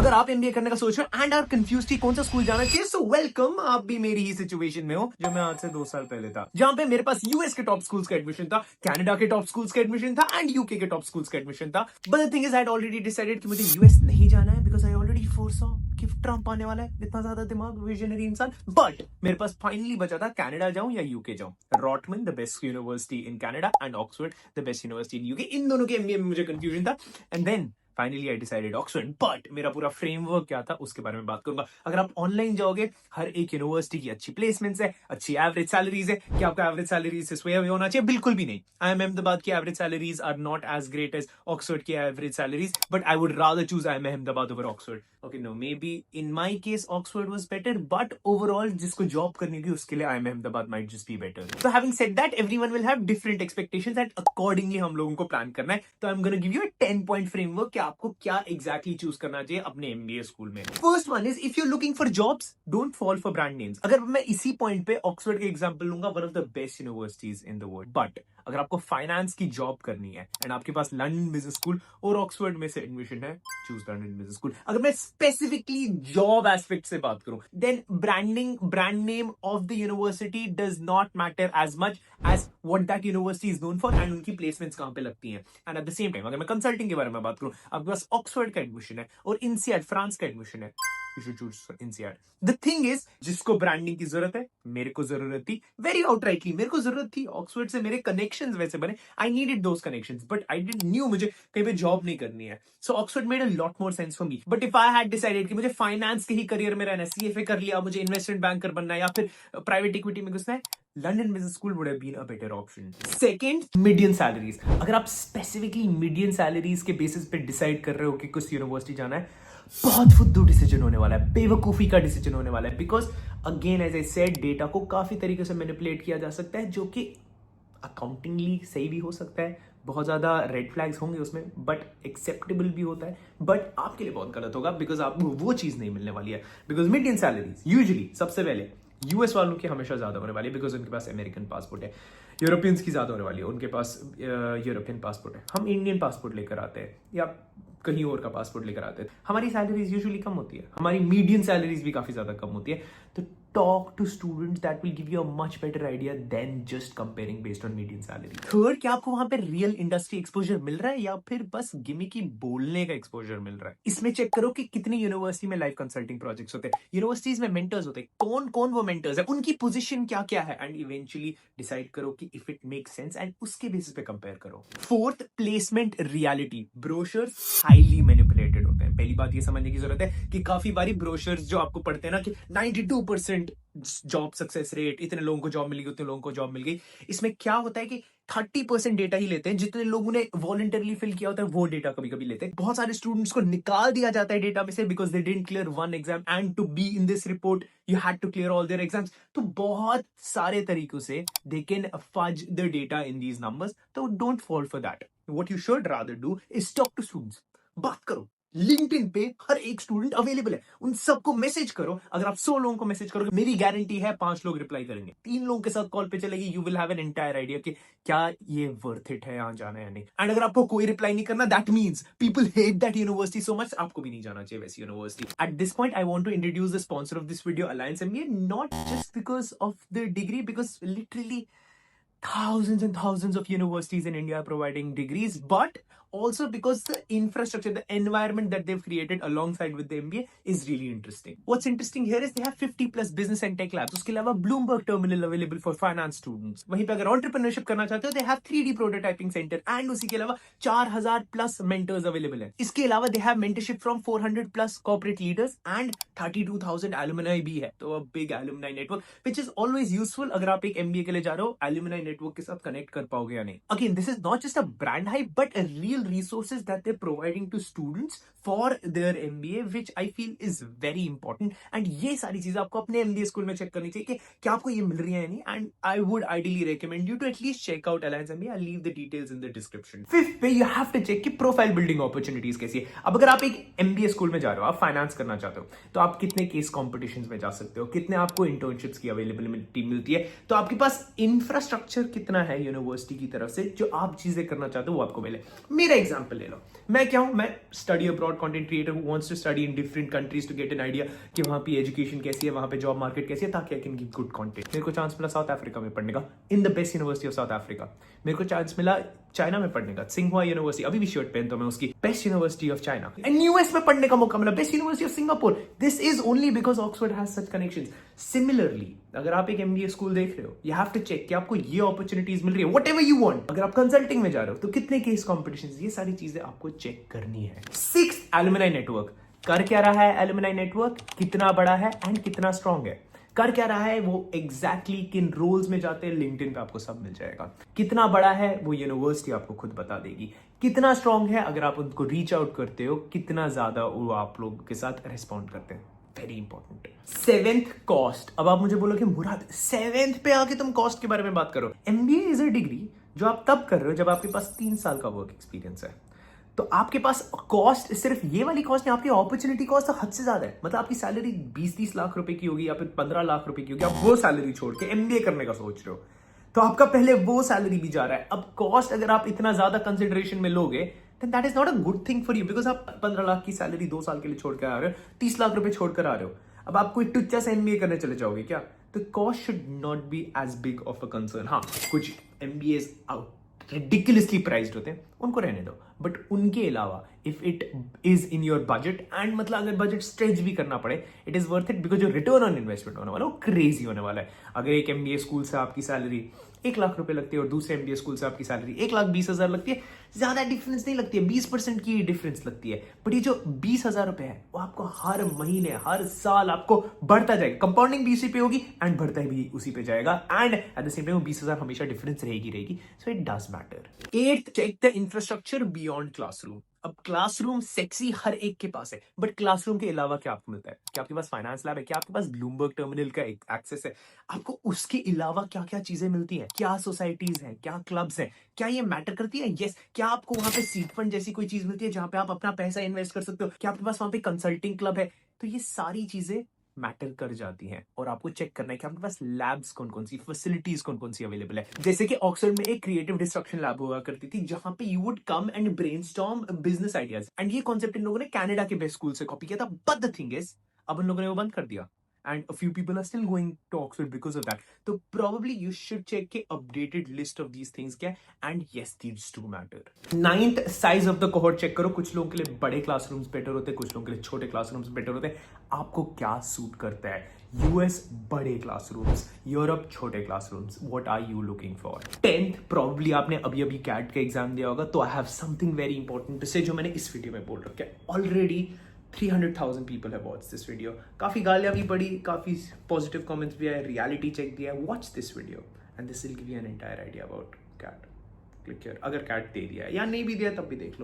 अगर आप एमबीए करने का सोच रहे हो एंड आर कंफ्यूज कि कौन सा स्कूल जाना चाहिए, सो वेलकम, आप भी मेरी ही सिचुएशन में हो जो मैं आज से 2 साल पहले था, जहां पे मेरे पास यूएस के टॉप स्कूल्स का एडमिशन था, कनाडा के टॉप स्कूल्स का एडमिशन था एंड यूके के टॉप स्कूल्स का एडमिशन था। But the thing is I had already decided कि मुझे यूएस नहीं जाना है बिकॉज आई ऑलरेडी फोरसॉ कि ट्रम्प आने वाला है, इतना ज्यादा दिमाग, विजनरी इंसान। बट मेरे पास फाइनली बचा था कनाडा जाऊं या यूके जाऊं। Rotman the best university in Canada and Oxford the best university in UK, इन दोनों के एमबीए में मुझे कंफ्यूजन था। And then finally I decided Oxford. But मेरा पूरा फ्रेमवर्क क्या था उसके बारे में बात करूंगा। अगर आप ऑनलाइन जाओगे, हर एक यूनिवर्सिटी की अच्छी प्लेसमेंट्स है, अच्छी एवरेज सैलरीज है। क्या आपका एवरेज सैलरी से स्वे अवे होना चाहिए? बिल्कुल भी नहीं। IIM अहमदाबाद की average salaries are not as great as Oxford की average salaries, but I would rather choose IIM Ahmedabad over Oxford. Okay, no, maybe in my case Oxford was better, but overall जिसको job करनी थी उसके लिए IIM Ahmedabad might just be better. So having said that, everyone will have different expectations and accordingly हम लोगों को plan करना है। तो I am gonna give you a 10 point framework कि आपको क्या एग्जैक्टली चूज करना चाहिए अपने एमबीए स्कूल में। First one is, if you looking for jobs, don't fall for brand names. अगर मैं इसी पॉइंट पे ऑक्सफोर्ड के एग्जांपल लूंगा, one of the best universities in the world, but अगर आपको फाइनेंस की जॉब करनी है एंड आपके पास लंदन बिजनेस स्कूल और ऑक्सफोर्ड में से एडमिशन है, चूज लंदन बिजनेस स्कूल। अगर मैं स्पेसिफिकली जॉब एस्पेक्ट से बात करूं, then brand name of the university does not matter as much as what that university is known for and उनकी प्लेसमेंट्स कहां पे लगती हैं। And at the same time, अगर मैं कंसल्टिंग के बारे में बात करूं, आपके पास ऑक्सफोर्ड का एडमिशन है और INSEAD फ्रांस का एडमिशन है, you should choose INSEAD. The thing is, जिसको ब्रांडिंग की जरूरत है, मेरे को जरूरत थी, वेरी आउटराइटली मेरे को जरूरत थी ऑक्सफोर्ड से। मेरे कनेक्शंस वैसे बने, I needed those connections, but I didn't knew मुझे कहीं पे जॉब नहीं करनी है। So Oxford made a lot more sense for me. But if I had decided कि मुझे फाइनेंस के ही करियर में रहना है, CFA कर लिया, मुझे इन्वेस्टमेंट बैंकर बनना है या फिर प्राइवेट इक्विटी में घुसना है, London business school would have been a better option. Second, median salaries. अगर आप स्पेसिफिकली मीडियन सैलरीज के बेसिस पे डिसाइड कर रहे हो कि कुछ यूनिवर्सिटी जाना है, बहुत फुद्दू डिसीजन होने वाला है, बेवकूफी का डिसीजन होने वाला है। Because again as I said, data को काफी तरीके से मैनिपुलेट किया जा सकता है, जो कि अकाउंटिंगली सही भी हो सकता है, बहुत ज्यादा रेड फ्लैग्स होंगे उसमें, बट एक्सेप्टेबल भी होता है, बट आपके लिए बहुत गलत होगा बिकॉज आपको वो चीज नहीं मिलने वाली है। बिकॉज मीडियन सैलरीज यूजुअली सबसे पहले यूएस वालों की हमेशा ज्यादा होने वाली है बिकॉज उनके पास अमेरिकन पासपोर्ट है। यूरोपियंस की ज्यादा होने वाली है, उनके पास यूरोपियन पासपोर्ट है। हम इंडियन पासपोर्ट लेकर आते हैं या कहीं और का पासपोर्ट लेकर आते हैं, हमारी सैलरीज यूजुअली कम होती है, हमारी मीडियन सैलरीज भी काफी ज्यादा कम होती है। तो talk to students, that will give you a much better idea than just comparing based on median salary. Third, क्या आपको वहां पे रियल इंडस्ट्री एक्सपोजर मिल रहा है या फिर बस गिमिकी बोलने का एक्सपोजर मिल रहा है। इसमें चेक करो कि कितनी यूनिवर्सिटी में लाइव कंसल्टिंग प्रोजेक्ट्स होते हैं, यूनिवर्सिटीज में मेंटर्स होते हैं, कौन कौन वो मेंटर्स है, उनकी पोजीशन क्या क्या है, एंड इवेंचुअली डिसाइड करो कि if it make sense and उसके बेसिस पे कंपेयर करो। Fourth, placement reality. Brochures highly manipulated होते हैं। पहली बात ये समझने की जरूरत है कि काफी बारी ब्रोशर्स जो आपको पढ़ते हैं ना कि 92% जॉब सक्सेस रेट, इतने लोगों को जॉब मिल गई, उतने लोगों को जॉब मिल गई, इसमें क्या होता है कि 30% डेटा ही लेते हैं। जितने लोगों ने वॉलंटरली फिल किया होता है वो डेटा कभी कभी लेते हैं। बहुत सारे स्टूडेंट्स को निकाल दिया जाता है डेटा में से because they didn't clear one exam and to be in this report you had to clear all their exams. तो बहुत सारे तरीकों से they can fudge the data in these numbers. तो don't fall for that. What you should rather do is talk to students. बात करो, LinkedIn पे हर एक स्टूडेंट अवेलेबल है, उन सबको मैसेज करो। अगर आप 100 लोगों को मैसेज करोगे, मेरी गारंटी है 5 लोग रिप्लाई करेंगे। 3 लोगों के साथ कॉल पे चलेगी, you will have an entire idea कि क्या ये वर्थ इट है यहाँ जाना है या नहीं। एंड अगर आपको कोई रिप्लाई नहीं करना, that means people hate that university so much, आपको भी नहीं जाना चाहिए वैसी university. At this point I want to introduce the sponsor of this video, Alliance MBA, not just because of the degree, because literally thousands and thousands of universities in India are providing degrees, but also because the infrastructure, the environment that they've created alongside with the MBA is really interesting. What's interesting here is they have 50 plus business and tech labs. उसके अलावा Bloomberg terminal available for finance students. वहीं पे अगर entrepreneurship करना चाहते हो, they have 3D prototyping center and उसी के अलावा 4000 plus mentors available है। इसके अलावा they have mentorship from 400 plus corporate leaders and 32,000 alumni भी है। तो a big alumni network which is always useful अगर आप एक MBA के लिए जा रहे हो, alumni network के साथ कनेक्ट कर पाओगे या नहीं। Again, this is not just a brand hype but a real resources that they're providing to students for their MBA, which I feel is very important. And ये सारी चीजें आपको अपने MBA स्कूल में चेक करनी चाहिए कि क्या आपको ये मिल रही है या नहीं। And I would ideally recommend you to at least check out Alliance MBA. I'll leave the details in the description. Fifth पे you have to check कि प्रोफाइल बिल्डिंग अपॉर्चुनिटीज कैसी है। अब अगर आप एक MBA स्कूल में जा रहे हो, आप फाइनेंस करना चाहते हो, तो आप कितने केस कॉम्पिटिशंस में जा सकते हो, कितने आपको इंटर्नशिप्स की अवेलेबिलिटी मिलती है, तो आपके पास इंफ्रास्ट्रक्चर कितना है यूनिवर्सिटी की तरफ से जो आप चीजें करना चाहते हो वो आपको मिले। मेरा एग्जाम्पल ले लो, मैं क्या हूं, मैं स्टडी अब्रॉड कंटेंट क्रिएटर हूं, wants to study in different countries to get an idea कि वहां पे एजुकेशन कैसी है, वहां पे जॉब मार्केट कैसी है, ताकि I can give good content. मेरे को चांस मिला साउथ अफ्रीका में पढ़ने का, in the best university of south Africa. मेरे को चांस मिला चाइना में पढ़ने का, सिंघुआ यूनिवर्सिटी, अभी भी शर्ट पहनता हूं मैं उसकी, best university of China. And US में पढ़ने का मौका मिला, best university of Singapore. This is only because Oxford has such connections. Similarly अगर आप एक एमबीए स्कूल देख रहे हो, यू हैव टू चेक कि आपको ये अपॉर्चुनिटीज मिल रही है, व्हाटएवर यू वांट। अगर आप कंसल्टिंग में जा रहे हो तो कितने केस कॉम्पिटिशंस, ये सारी चीजें आपको चेक करनी है। 6th, alumni network. कर क्या रहा है एलुमनाई नेटवर्क, कितना बड़ा है एंड कितना स्ट्रांग है। कर क्या रहा है, वो एग्जैक्टली किन रोल्स में जाते हैं, लिंक्डइन पे आपको सब मिल जाएगा। कितना बड़ा है वो यूनिवर्सिटी आपको खुद बता देगी। कितना स्ट्रांग है, अगर आप उनको रीच आउट करते हो, कितना ज्यादा वो आप लोगों के साथ रिस्पॉन्ड करते हैं, वेरी इंपॉर्टेंट। 7th, cost. अब आप मुझे बोलोगे मुराद 7th पे आके तुम कॉस्ट के बारे में बात करो। एमबीए इज अ डिग्री जो आप तब कर रहे हो जब आपके पास 3 साल का वर्क एक्सपीरियंस है। तो आपके पास कॉस्ट सिर्फ ये वाली कॉस्ट नहीं, आपकी अपॉर्चुनिटी कॉस्ट तो हद से ज्यादा है। मतलब आपकी सैलरी 20-30 लाख रुपए की होगी या फिर 15 लाख रुपए की होगी, आप वो सैलरी छोड़ के एमबीए करने का सोच रहे हो, तो आपका पहले वो सैलरी भी जा रहा है। अब कॉस्ट अगर आप इतना ज्यादा कंसिडरेशन में लोगे, then that is not a good thing for you, because आप 15 लाख की सैलरी 2 साल के लिए छोड़ कर आ रहे हो, 30 लाख रुपए छोड़ कर आ रहे हो। अब आप कोई टुच्चा सा एमबीए करने चले जाओगे क्या? तो cost should not be as big of a concern. हाँ, कुछ एमबीएस आउट रिडिकुलसली प्राइस्ड होते हैं, उनको रहने दो, बट उनके अलावा if it is in your budget, and मतलब अगर बजट स्ट्रेच भी करना पड़े, it is worth it, because जो रिटर्न ऑन इन्वेस्टमेंट होने वाला है वो क्रेजी होने वाला है। अगर एक एमबीए स्कूल से आपकी सैलरी 1 लाख रुपए लगती है और दूसरे एमबीए स्कूल से आपकी सैलरी 1,20,000 लगती है, ज्यादा डिफरेंस नहीं लगती है, 20% की डिफरेंस लगती है। बट ये जो 20,000 रुपए है वो आपको हर महीने हर साल आपको बढ़ता जाएगा, कंपाउंडिंग भी उसी पे होगी एंड बढ़ता भी उसी पे जाएगा, and at the same time 20,000 हमेशा डिफरेंस रहेगी, so it does matter. 8th, check the infrastructure beyond classroom. अब क्लासरूम सेक्सी हर एक के पास है, बट क्लासरूम के अलावा क्या आपको मिलता है? क्या आपके पास फाइनेंस लैब है? क्या आपके पास ब्लूमबर्ग टर्मिनल का एक्सेस है? आपको उसके अलावा क्या क्या चीजें मिलती हैं? क्या सोसाइटीज हैं, क्या क्लब्स हैं? क्या ये मैटर करती है? यस। क्या आपको वहां पे सीड फंड जैसी कोई चीज मिलती है जहां पे आप अपना पैसा इन्वेस्ट कर सकते हो? क्या आपके पास वहां पे कंसल्टिंग क्लब है? तो ये सारी चीजें मैटर कर जाती हैं, और आपको चेक करना है कि आपके पास लैब्स कौन कौन सी, फैसिलिटीज कौन कौन सी अवेलेबल है। जैसे कि ऑक्सफोर्ड में एक क्रिएटिव डिस्ट्रक्शन लैब हुआ करती थी, जहां पे you would come and brainstorm business ideas, and ये कॉन्सेप्ट इन लोगों ने कनाडा के बेस्ट स्कूल से कॉपी किया था, बट द थिंग इज अब उन लोगों ने वो बंद कर दिया, and a few people are still going to Oxford because of that. So probably you should check के updated list of these things क्या, and yes, these do matter. 9th, size of the cohort check करो। कुछ लोगों के लिए बड़े classrooms better होते हैं, कुछ लोगों के लिए छोटे क्लासरूम्स बेटर होते हैं। आपको क्या सूट करता है? यूएस बड़े क्लासरूम्स, यूरोप छोटे classrooms, what are you looking for? 10th, probably आपने अभी अभी कैट का एग्जाम दिया होगा, तो I have something very important to say, जो मैंने इस वीडियो में बोल रखा है। Already 300,000 people have watched this video. काफी गालियां भी पड़ी, काफी पॉजिटिव कमेंट्स भी आए, रियलिटी चेक भी है। Watch this video and this will give you an entire idea about CAT. Click here. अगर कैट दे दिया है या नहीं भी दिया तब भी देख लो।